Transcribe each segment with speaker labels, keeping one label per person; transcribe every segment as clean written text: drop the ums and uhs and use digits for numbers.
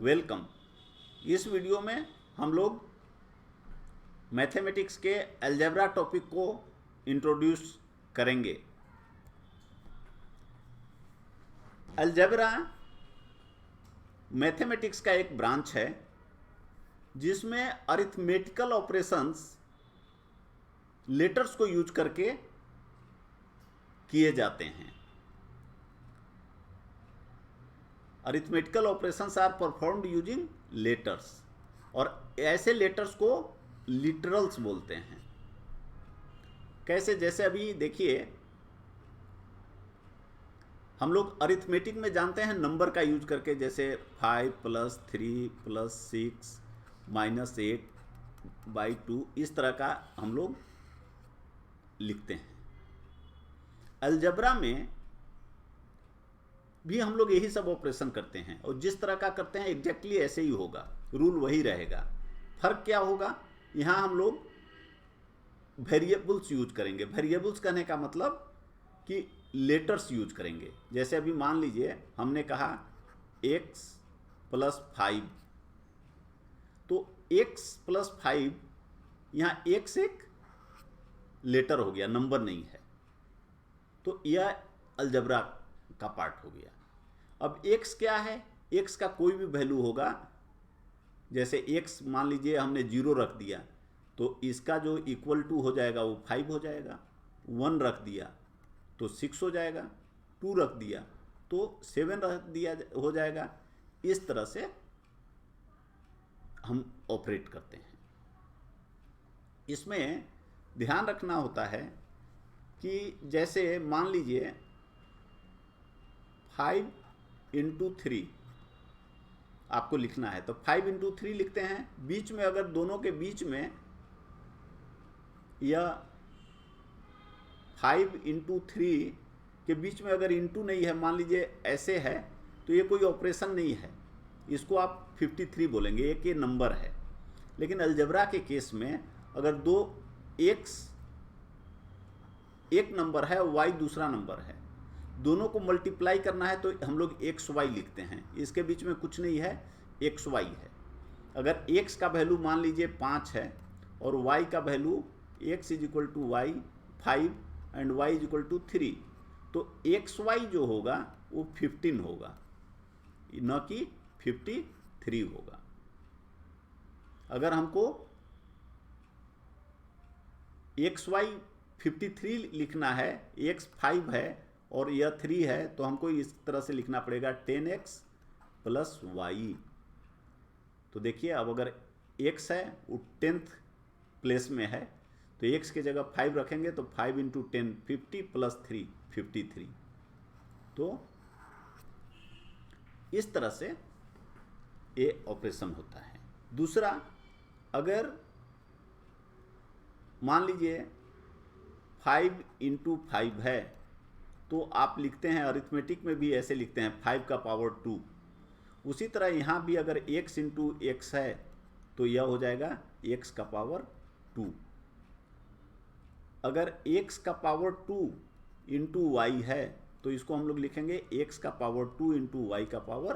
Speaker 1: Welcome. इस video में हम लोग मैथमेटिक्स के अलजेब्रा टॉपिक को इंट्रोड्यूस करेंगे। अलजेब्रा मैथमेटिक्स का एक ब्रांच है जिसमें अरिथमेटिकल ऑपरेशंस लेटर्स को यूज करके किए जाते हैं। Arithmetical operations are performed using letters, और ऐसे लेटर्स को लिटरल्स बोलते हैं। कैसे? जैसे अभी देखिए, हम लोग अरिथमेटिक में जानते हैं नंबर का यूज करके, जैसे 5 + 3 + 6 -8/2, इस तरह का हम लोग लिखते हैं। अलजेब्रा में भी हम लोग यही सब ऑपरेशन करते हैं, और जिस तरह का करते हैं एग्जैक्टली ऐसे ही होगा, रूल वही रहेगा। फर्क क्या होगा? यहाँ हम लोग वेरिएबल्स यूज करेंगे। वेरिएबल्स कहने का मतलब कि लेटर्स यूज करेंगे। जैसे अभी मान लीजिए हमने कहा x + 5, तो x + 5, यहाँ x एक लेटर हो गया, नंबर नहीं है, तो यह अलजेब्रा का पार्ट हो गया। अब x क्या है? x का कोई भी वैल्यू होगा। जैसे x मान लीजिए हमने 0 रख दिया, तो इसका जो इक्वल टू हो जाएगा वो 5 हो जाएगा। 1 रख दिया तो 6 हो जाएगा। 2 रख दिया तो 7 रख दिया हो जाएगा। इस तरह से हम ऑपरेट करते हैं। इसमें ध्यान रखना होता है कि जैसे मान लीजिए 5 × 3 आपको लिखना है, तो 5 × 3 लिखते हैं। बीच में अगर दोनों के बीच में या 5 × 3 के बीच में अगर इंटू नहीं है, मान लीजिए ऐसे है, तो ये कोई ऑपरेशन नहीं है, इसको आप 53 बोलेंगे, एक ये नंबर है। लेकिन अलजेब्रा के केस में अगर दो x एक नंबर है, y दूसरा नंबर है, दोनों को मल्टीप्लाई करना है, तो हम लोग xy लिखते हैं। इसके बीच में कुछ नहीं है, xy है। अगर x का वैल्यू मान लीजिए 5 है और y का value x = y 5 and y = 3, तो xy जो होगा वो 15 होगा, न कि 53 होगा। अगर हमको xy 53 लिखना है, x 5 है और यह 3 है, तो हमको इस तरह से लिखना पड़ेगा 10x + y। तो देखिए, अब अगर x है वो 10th प्लेस में है, तो x की जगह 5 रखेंगे, तो 5 × 10 50 + 3 53। तो इस तरह से ये ऑपरेशन होता है। दूसरा, अगर मान लीजिए 5 × 5 है, तो आप लिखते हैं, अरिथमेटिक में भी ऐसे लिखते हैं, 5 का पावर 2। उसी तरह यहाँ भी अगर x × x है, तो यह हो जाएगा x का पावर 2। अगर x का पावर 2 × y है, तो इसको हम लोग लिखेंगे x का पावर 2 × y का पावर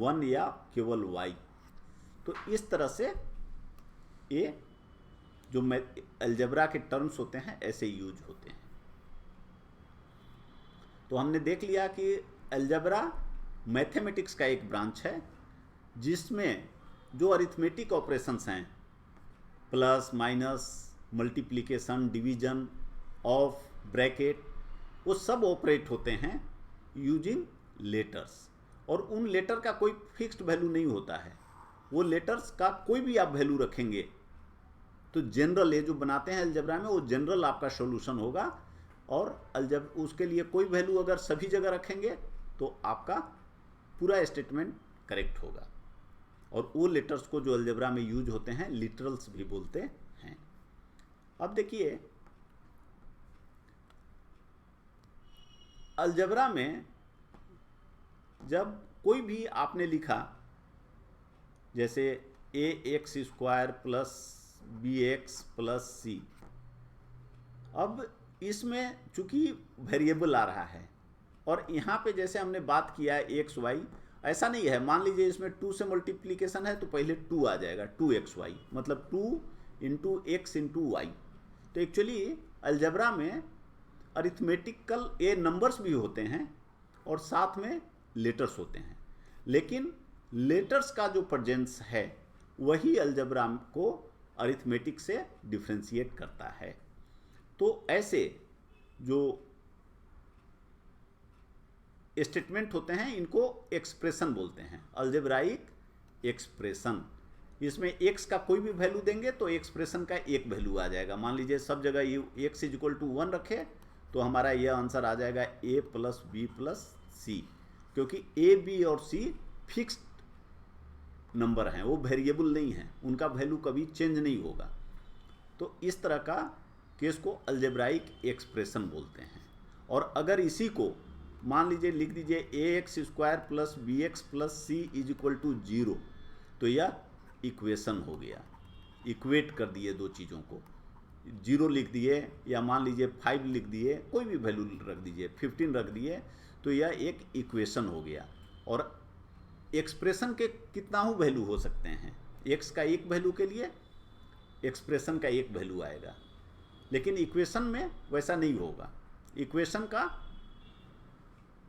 Speaker 1: 1, या केवल y। तो इस तरह से ये जो अलजेब्रा के टर्म्स होते हैं ऐसे यूज होते हैं। तो हमने देख लिया कि अलजेब्रा मैथमेटिक्स का एक ब्रांच है जिसमें जो अरिथमेटिक ऑपरेशंस हैं, plus, minus, multiplication, division, of, bracket, वो सब ऑपरेट होते हैं यूजिंग लेटर्स। और उन लेटर का कोई फिक्स्ड वैल्यू नहीं होता है। वो लेटर्स का कोई भी आप वैल्यू रखेंगे तो जनरल, ये जो बनाते हैं अलजेब्रा में, वो जनरल आपका सॉल्यूशन होगा। और उसके लिए कोई वैल्यू अगर सभी जगह रखेंगे तो आपका पूरा स्टेटमेंट करेक्ट होगा। और वो लेटर्स को जो अलजेब्रा में यूज होते हैं लिटरल्स भी बोलते हैं। अब देखिए, अलजेब्रा में जब कोई भी आपने लिखा, जैसे ax² + bx + c, अब इसमें चूंकि वेरिएबल आ रहा है, और यहाँ पे जैसे हमने बात किया है xy, ऐसा नहीं है, मान लीजिए इसमें 2 से मल्टीप्लीकेशन है तो पहले 2 आ जाएगा, 2xy, मतलब 2 इंटू एक्स इंटू वाई। तो एक्चुअली अलजेब्रा में अरिथमेटिकल ये नंबर्स भी होते हैं और साथ में लेटर्स होते हैं, लेकिन लेटर्स का जो प्रेजेंस है वही अलजेब्रा को अरिथमेटिक से डिफ्रेंशिएट करता है। तो ऐसे जो स्टेटमेंट होते हैं इनको एक्सप्रेशन बोलते हैं, अलजेब्राइक एक्सप्रेशन। इसमें एक्स का कोई भी वैल्यू देंगे तो एक्सप्रेशन का एक वैल्यू आ जाएगा। मान लीजिए सब जगह एक्स इज इक्वल टू 1 रखे तो हमारा यह आंसर आ जाएगा a प्लस बी प्लस सी, क्योंकि a, b और c फिक्स्ड नंबर हैं, वो वेरिएबल नहीं हैं, उनका वैल्यू कभी चेंज नहीं होगा। तो इस तरह का केस को अलजेब्राइक एक्सप्रेशन बोलते हैं। और अगर इसी को मान लीजिए लिख दीजिए ax square plus b x plus c is equal to 0, तो यह इक्वेशन हो गया। इक्वेट कर दिए दो चीज़ों को, 0 लिख दिए या मान लीजिए 5 लिख दिए, कोई भी वैल्यू रख दीजिए, 15 रख दिए, तो यह एक इक्वेशन हो गया। और एक्सप्रेशन के कितना ही वैल्यू हो सकते हैं, एक्स का एक वैल्यू के लिए एक्सप्रेशन का एक वैल्यू आएगा, लेकिन इक्वेशन में वैसा नहीं होगा। इक्वेशन का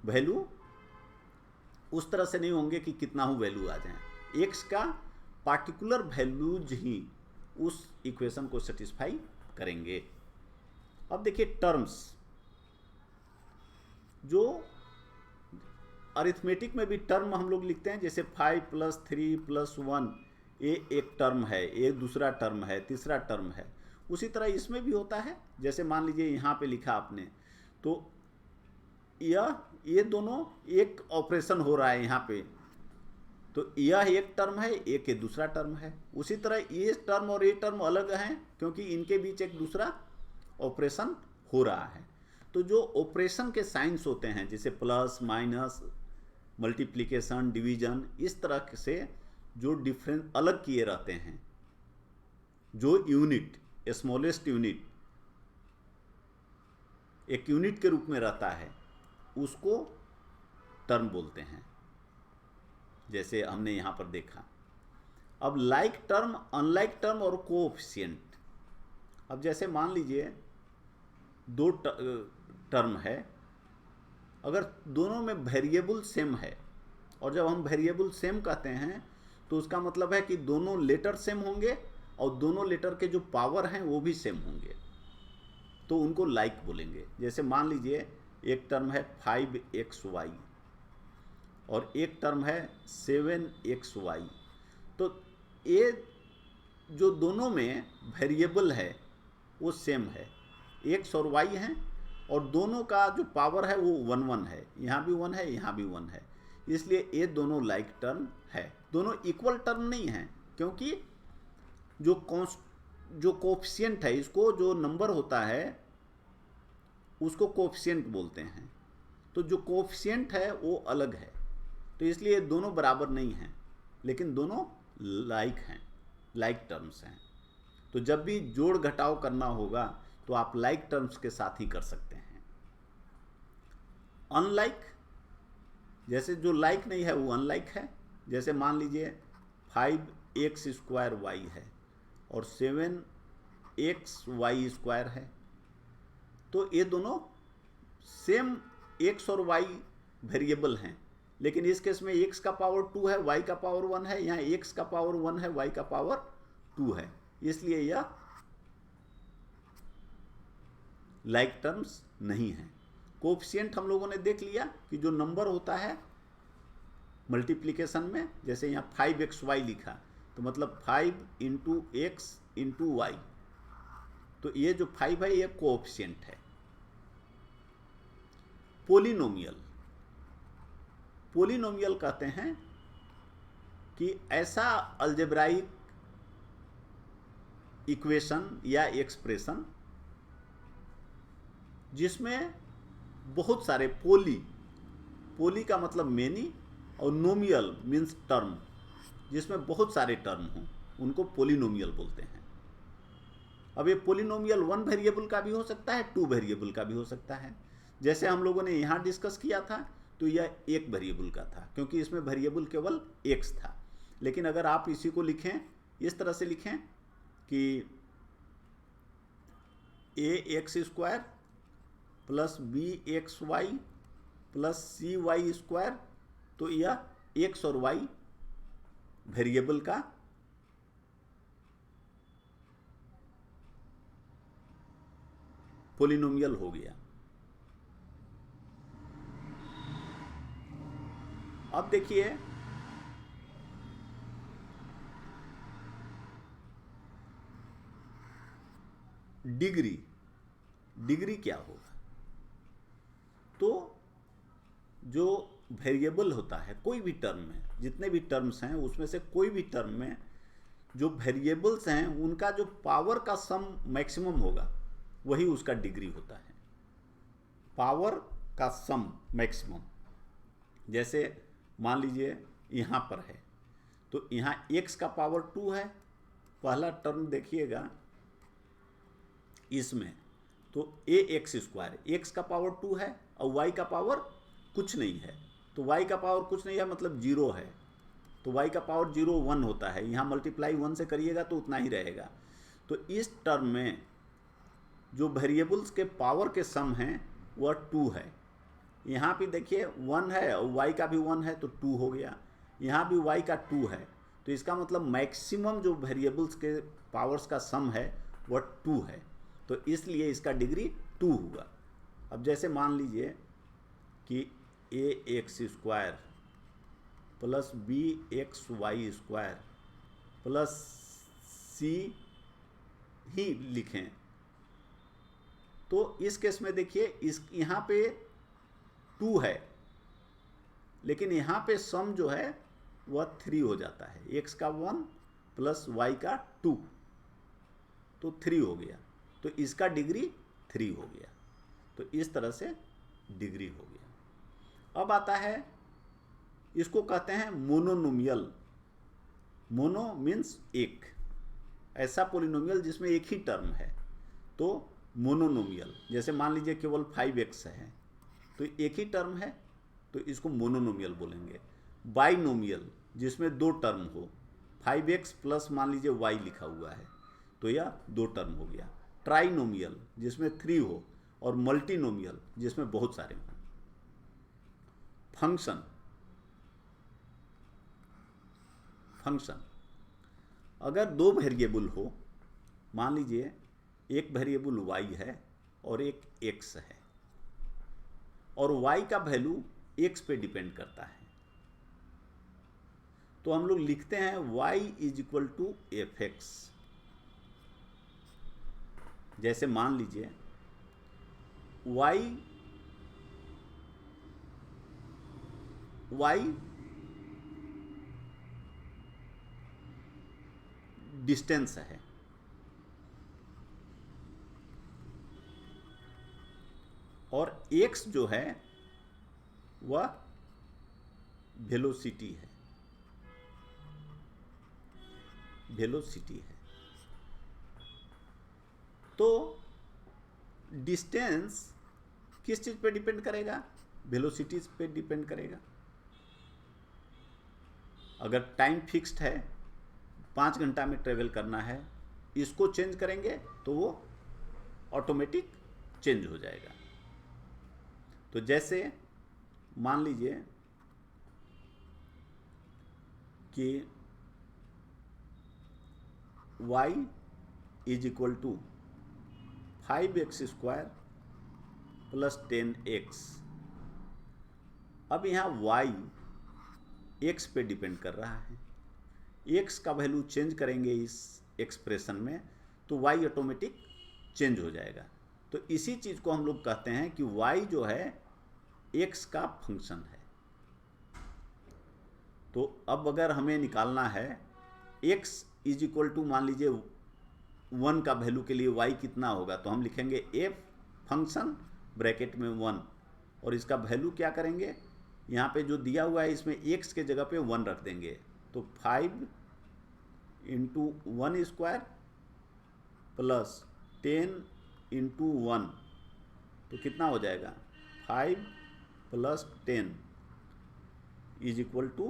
Speaker 1: वैल्यू उस तरह से नहीं होंगे कि कितना ही वैल्यू आ जाए, एक्स का पार्टिकुलर वैल्यूज ही उस इक्वेशन को सेटिस्फाई करेंगे। अब देखिए टर्म्स, जो अरिथमेटिक में भी टर्म हम लोग लिखते हैं, जैसे 5 प्लस 3 प्लस 1, ये एक टर्म है, ये दूसरा टर्म है, तीसरा टर्म है। उसी तरह इसमें भी होता है, जैसे मान लीजिए यहाँ पे लिखा आपने, तो ये दोनों एक ऑपरेशन हो रहा है यहाँ पे, तो यह एक टर्म है, एक ये दूसरा टर्म है। उसी तरह ये टर्म और ये टर्म अलग हैं क्योंकि इनके बीच एक दूसरा ऑपरेशन हो रहा है। तो जो ऑपरेशन के साइंस होते हैं, जैसे प्लस माइनस मल्टीप्लिकेशन डिवीजन, इस तरह से जो डिफरेंस अलग किए रहते हैं, जो यूनिट स्मॉलेस्ट यूनिट एक यूनिट के रूप में रहता है, उसको टर्म बोलते हैं, जैसे हमने यहाँ पर देखा। अब लाइक टर्म, अनलाइक टर्म और कोएफिशिएंट। अब जैसे मान लीजिए दो टर्म है, अगर दोनों में वेरिएबल सेम है, और जब हम वेरिएबल सेम कहते हैं तो उसका मतलब है कि दोनों लेटर सेम होंगे और दोनों लेटर के जो पावर हैं वो भी सेम होंगे, तो उनको लाइक बोलेंगे। जैसे मान लीजिए एक टर्म है 5xy और एक टर्म है 7xy, तो ये जो दोनों में वेरिएबल है वो सेम है, x और y हैं, और दोनों का जो पावर है वो 1 1 है, यहाँ भी 1 है, यहाँ भी 1 है, इसलिए ये दोनों लाइक टर्म है। दोनों इक्वल टर्म नहीं हैं, क्योंकि जो कोएफिशिएंट है, इसको जो नंबर होता है उसको कोएफिशिएंट बोलते हैं, तो जो कोएफिशिएंट है वो अलग है, तो इसलिए दोनों बराबर नहीं हैं, लेकिन दोनों लाइक हैं, लाइक टर्म्स हैं। तो जब भी जोड़ घटाव करना होगा तो आप लाइक टर्म्स के साथ ही कर सकते हैं। अनलाइक, जैसे जो लाइक नहीं है वो अनलाइक है। जैसे मान लीजिए 5x स्क्वायर y है और 7xy स्क्वायर है, तो ये दोनों सेम x और y वेरिएबल हैं, लेकिन इस केस में x का पावर 2 है, y का पावर 1 है, यहाँ x का पावर 1 है, y का पावर 2 है, इसलिए यह लाइक टर्म्स नहीं है। कोएफिशिएंट हम लोगों ने देख लिया कि जो नंबर होता है मल्टीप्लिकेशन में, जैसे यहाँ 5xy लिखा तो मतलब 5 इंटू एक्स इंटू वाई, तो ये जो 5 है ये कोएफिशिएंट है। पोलिनोमियल, पोलिनोमियल कहते हैं कि ऐसा अलजेब्राइक इक्वेशन या एक्सप्रेशन जिसमें बहुत सारे पोली का मतलब मेनी, और नोमियल मीन्स टर्म, जिसमें बहुत सारे टर्म हों, उनको पोलिनोमियल बोलते हैं। अब ये पोलिनोमियल 1 वेरिएबल का भी हो सकता है, 2 वेरिएबल का भी हो सकता है। जैसे हम लोगों ने यहाँ डिस्कस किया था, तो यह एक वेरिएबल का था, क्योंकि इसमें वेरिएबल केवल x था। लेकिन अगर आप इसी को लिखें, इस तरह से लिखें कि ax² plus bxy plus cy², तो यह x और y वेरिएबल का पोलिनोमियल हो गया। अब देखिए डिग्री क्या होगा। तो जो वेरिएबल होता है कोई भी टर्म में, जितने भी टर्म्स हैं उसमें से कोई भी टर्म में जो वेरिएबल्स हैं उनका जो पावर का सम मैक्सिमम होगा वही उसका डिग्री होता है। पावर का सम मैक्सिमम, जैसे मान लीजिए यहाँ पर है, तो यहाँ x का पावर 2 है, पहला टर्म देखिएगा इसमें, तो ax², x का पावर 2 है और y का पावर कुछ नहीं है, तो y का पावर कुछ नहीं है मतलब 0 है, तो y का पावर 0 1 होता है। यहाँ मल्टीप्लाई 1 से करिएगा तो उतना ही रहेगा। तो इस टर्म में जो वेरिएबल्स के पावर के सम हैं वह 2 है। यहाँ भी देखिए 1 है और y का भी 1 है तो 2 हो गया, यहाँ भी y का 2 है, तो इसका मतलब मैक्सिमम जो वेरिएबल्स के पावर्स का सम है वह 2 है, तो इसलिए इसका डिग्री 2 हुआ। अब जैसे मान लीजिए कि ax² plus bxy² plus c ही लिखें, तो इस केस में देखिए इस यहाँ पे 2 है, लेकिन यहाँ पे सम जो है वह 3 हो जाता है, x का 1 प्लस y का 2, तो 3 हो गया, तो इसका डिग्री 3 हो गया। तो इस तरह से डिग्री हो गया। अब आता है, इसको कहते हैं मोनोनोमियल। मोनो मीन्स एक, ऐसा पोलिनोमियल जिसमें एक ही टर्म है, तो मोनोनोमियल। जैसे मान लीजिए केवल 5x है, तो एक ही टर्म है, तो इसको मोनोनोमियल बोलेंगे। बाइनोमियल, जिसमें दो टर्म हो, 5x प्लस मान लीजिए y लिखा हुआ है, तो यह 2 टर्म हो गया। ट्राइनोमियल, जिसमें 3 हो, और मल्टीनोमियल, जिसमें बहुत सारे हों। फंक्शन, अगर 2 वेरिएबल हो, मान लीजिए एक वेरिएबल y है और एक x है, और y का वैल्यू x पे डिपेंड करता है, तो हम लोग लिखते हैं y = fx। जैसे मान लीजिए y डिस्टेंस है, और x जो है वह वेलोसिटी है, तो डिस्टेंस किस चीज पे डिपेंड करेगा? वेलोसिटी पे डिपेंड करेगा। अगर टाइम फिक्स्ड है, 5 घंटा में ट्रेवल करना है, इसको चेंज करेंगे तो वो ऑटोमेटिक चेंज हो जाएगा। तो जैसे मान लीजिए कि y = 5x² प्लस 10x। अब यहाँ y x पे डिपेंड कर रहा है, x का वैल्यू चेंज करेंगे इस एक्सप्रेशन में तो y ऑटोमेटिक चेंज हो जाएगा। तो इसी चीज़ को हम लोग कहते हैं कि y जो है x का फंक्शन है। तो अब अगर हमें निकालना है x = मान लीजिए 1 का वैल्यू के लिए y कितना होगा, तो हम लिखेंगे f फंक्शन ब्रैकेट में 1, और इसका वैल्यू क्या करेंगे, यहाँ पे जो दिया हुआ है इसमें x के जगह पे 1 रख देंगे, तो 5 × 1² प्लस 10 × 1, तो कितना हो जाएगा 5 प्लस 10 इज इक्वल टू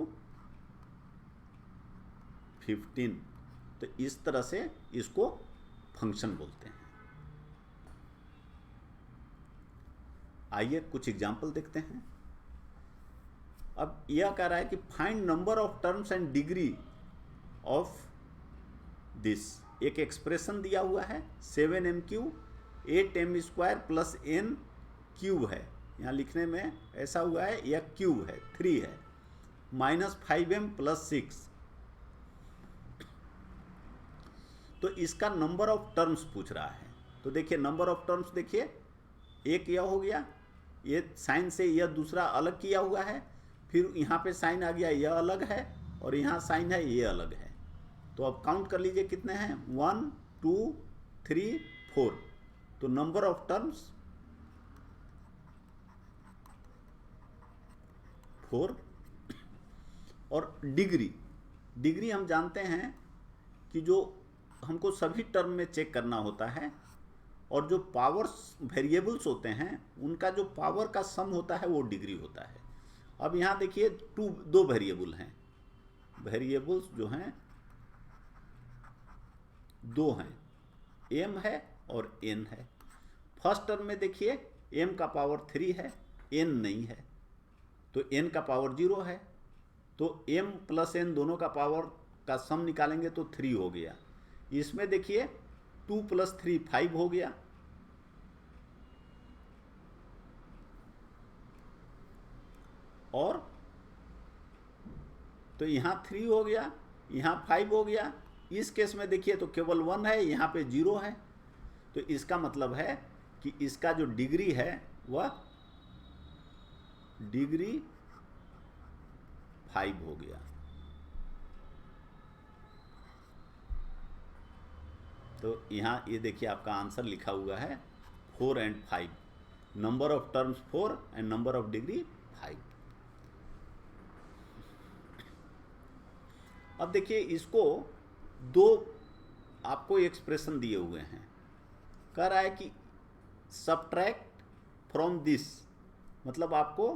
Speaker 1: 15। तो इस तरह से इसको फंक्शन बोलते हैं। आइए कुछ एग्जाम्पल देखते हैं। अब यह कह रहा है कि find number of terms and degree of this. एक एक्सप्रेशन दिया हुआ है 7m³ 8m² plus n cube है। यहाँ लिखने में ऐसा हुआ है, यह क्यूब है, 3 है, -5m प्लस 6। तो इसका नंबर ऑफ टर्म्स पूछ रहा है। तो देखिए नंबर ऑफ टर्म्स, देखिए एक यह हो गया, ये साइन से यह दूसरा अलग किया हुआ है, फिर यहाँ पे साइन आ गया, यह अलग है, और यहाँ साइन है, ये अलग है। तो अब काउंट कर लीजिए कितने हैं, 1 2 3 4। तो नंबर ऑफ टर्म्स 4। और डिग्री हम जानते हैं कि जो हमको सभी टर्म में चेक करना होता है, और जो पावर्स वेरिएबल्स होते हैं उनका जो पावर का सम होता है वो डिग्री होता है। अब यहाँ देखिए दो वेरिएबल हैं, वेरिएबल्स जो हैं दो हैं, m है और n है। फर्स्ट टर्म में देखिए m का पावर 3 है, n नहीं है, तो n का पावर 0 है। तो m प्लस n दोनों का पावर का सम निकालेंगे तो 3 हो गया। इसमें देखिए 2 + 3 5 हो गया, और तो यहाँ 3 हो गया, यहाँ 5 हो गया। इस केस में देखिए तो केवल 1 है, यहाँ पे 0 है। तो इसका मतलब है कि इसका जो डिग्री है वह डिग्री 5 हो गया। तो यहाँ ये देखिए आपका आंसर लिखा हुआ है 4 and 5। Number of terms 4 and number of degree 5। अब देखिए इसको दो आपको एक्सप्रेशन दिए हुए हैं, कह रहा है कि सब्ट्रैक्ट फ्रॉम दिस, मतलब आपको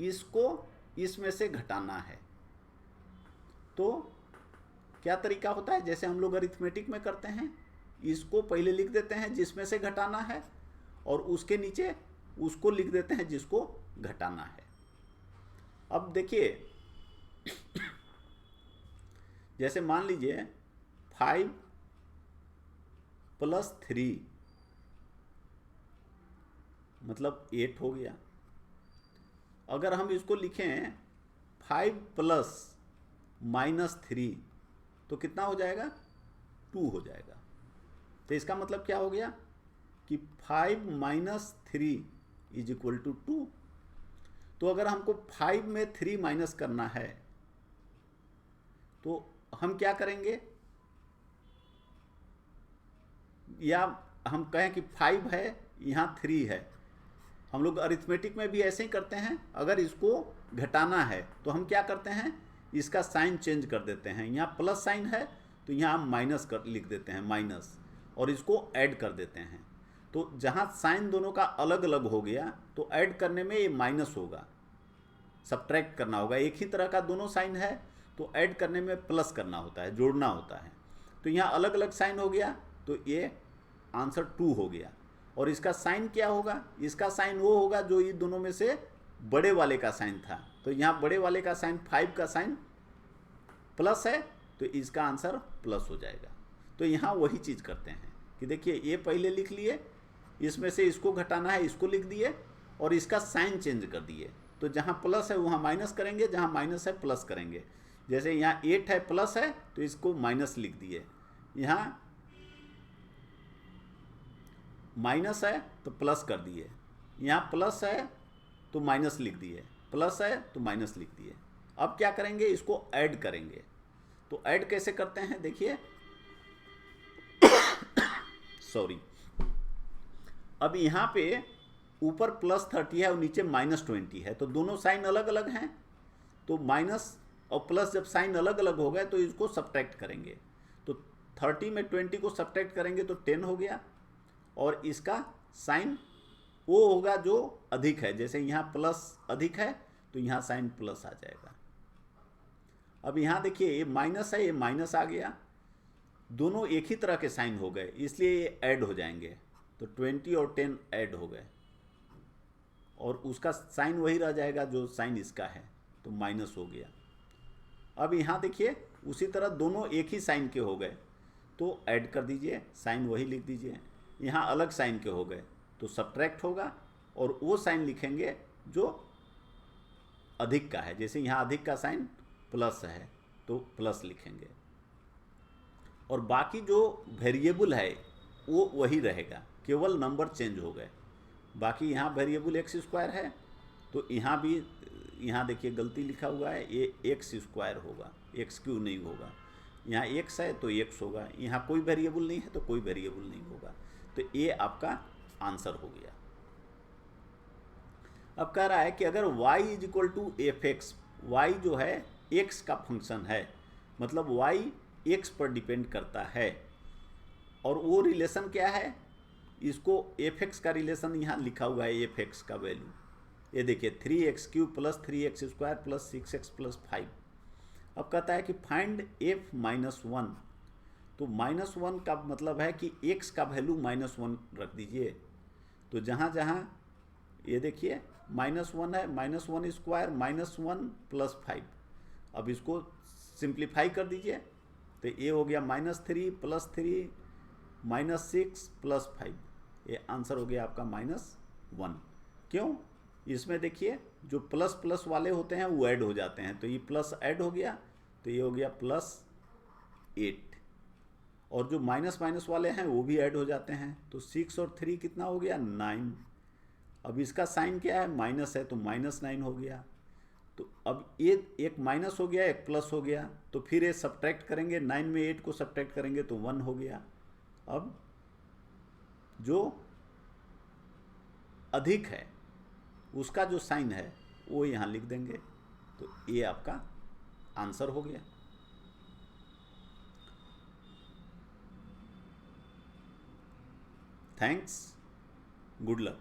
Speaker 1: इसको इसमें से घटाना है। तो क्या तरीका होता है, जैसे हम लोग अरिथमेटिक में करते हैं, इसको पहले लिख देते हैं जिसमें से घटाना है, और उसके नीचे उसको लिख देते हैं जिसको घटाना है। अब देखिए जैसे मान लीजिए 5 + 3 मतलब 8 हो गया। अगर हम इसको लिखें 5 + -3 तो कितना हो जाएगा, 2 हो जाएगा। तो इसका मतलब क्या हो गया कि 5 - 3 = 2। तो अगर हमको 5 में 3 माइनस करना है तो हम क्या करेंगे, या हम कहें कि 5 है, यहाँ 3 है। हम लोग अरिथमेटिक में भी ऐसे ही करते हैं। अगर इसको घटाना है तो हम क्या करते हैं, इसका साइन चेंज कर देते हैं। यहाँ प्लस साइन है तो यहाँ हम माइनस कर लिख देते हैं, माइनस, और इसको ऐड कर देते हैं। तो जहाँ साइन दोनों का अलग अलग हो गया तो ऐड करने में ये माइनस होगा, सब्ट्रैक्ट करना होगा। एक ही तरह का दोनों साइन है तो ऐड करने में प्लस करना होता है, जोड़ना होता है। तो यहाँ अलग अलग साइन हो गया तो ये आंसर 2 हो गया। और इसका साइन क्या होगा, इसका साइन वो होगा जो ये दोनों में से बड़े वाले का साइन था। तो यहाँ बड़े वाले का साइन 5 का साइन प्लस है, तो इसका आंसर प्लस हो जाएगा। तो यहाँ वही चीज़ करते हैं कि देखिए ये पहले लिख लिए, इसमें से इसको घटाना है, इसको लिख दिए, और इसका साइन चेंज कर दिए। तो जहाँ प्लस है वहाँ माइनस करेंगे, जहाँ माइनस है प्लस करेंगे। जैसे यहाँ 8 है, प्लस है, तो इसको माइनस लिख दिए। यहाँ माइनस है तो प्लस कर दिए, यहाँ प्लस है तो माइनस लिख दिए, प्लस है तो माइनस लिख दिए। अब क्या करेंगे, इसको ऐड करेंगे। तो ऐड कैसे करते हैं, देखिए सॉरी, अब यहाँ पे ऊपर +30 है और नीचे -20 है, तो दोनों साइन अलग अलग हैं। तो माइनस और प्लस जब साइन अलग अलग हो गए तो इसको सब्ट्रैक्ट करेंगे। तो 30 में 20 को सब्ट्रैक्ट करेंगे तो 10 हो गया, और इसका साइन वो होगा जो अधिक है। जैसे यहाँ प्लस अधिक है तो यहाँ साइन प्लस आ जाएगा। अब यहाँ देखिए ये माइनस है, ये माइनस आ गया, दोनों एक ही तरह के साइन हो गए, इसलिए ये ऐड हो जाएंगे। तो 20 और 10 ऐड हो गए और उसका साइन वही रह जाएगा जो साइन इसका है, तो माइनस हो गया। अब यहाँ देखिए उसी तरह दोनों एक ही साइन के हो गए तो ऐड कर दीजिए, साइन वही लिख दीजिए। यहाँ अलग साइन के हो गए तो सब्ट्रैक्ट होगा और वो साइन लिखेंगे जो अधिक का है। जैसे यहाँ अधिक का साइन प्लस है तो प्लस लिखेंगे, और बाकी जो वेरिएबल है वो वही रहेगा, केवल नंबर चेंज हो गए। बाकी यहाँ वेरिएबल एक्स स्क्वायर है तो यहाँ भी, यहाँ देखिए गलती लिखा हुआ है, ये एक्स स्क्वायर होगा, एक्स क्यू नहीं होगा। यहाँ एक्स है तो एक्स होगा, यहाँ कोई वेरिएबल नहीं है तो कोई वेरिएबल नहीं होगा। तो ये आपका आंसर हो गया। अब कह रहा है कि अगर y is equal to f x, y जो है x का फंक्शन है, मतलब y x पर डिपेंड करता है, और वो रिलेशन क्या है, इसको एफ एक्स का रिलेशन यहाँ लिखा हुआ है, एफ एक्स का वैल्यू ये देखिए 3x³ plus 3x² plus 6x plus 5। अब कहता है कि फाइंड f माइनस 1, तो माइनस 1 का मतलब है कि x का वैल्यू -1 रख दीजिए। तो जहाँ जहाँ ये देखिए -1 है, -1² -1 प्लस 5। अब इसको सिंप्लीफाई कर दीजिए तो ये हो गया -3 प्लस 3 -6 प्लस 5। ये आंसर हो गया आपका -1। क्यों? इसमें देखिए जो प्लस प्लस वाले होते हैं वो ऐड हो जाते हैं, तो ये प्लस ऐड हो गया तो ये हो गया +8, और जो माइनस माइनस वाले हैं वो भी ऐड हो जाते हैं, तो 6 और 3 कितना हो गया 9। अब इसका साइन क्या है, माइनस है तो -9 हो गया। तो अब ये एक माइनस हो गया, एक प्लस हो गया, तो फिर ये सब्ट्रैक्ट करेंगे, 9 में 8 को सब्ट्रैक्ट करेंगे तो 1 हो गया। अब जो अधिक है उसका जो साइन है वो यहाँ लिख देंगे, तो ये आपका आंसर हो गया। Thanks, good luck.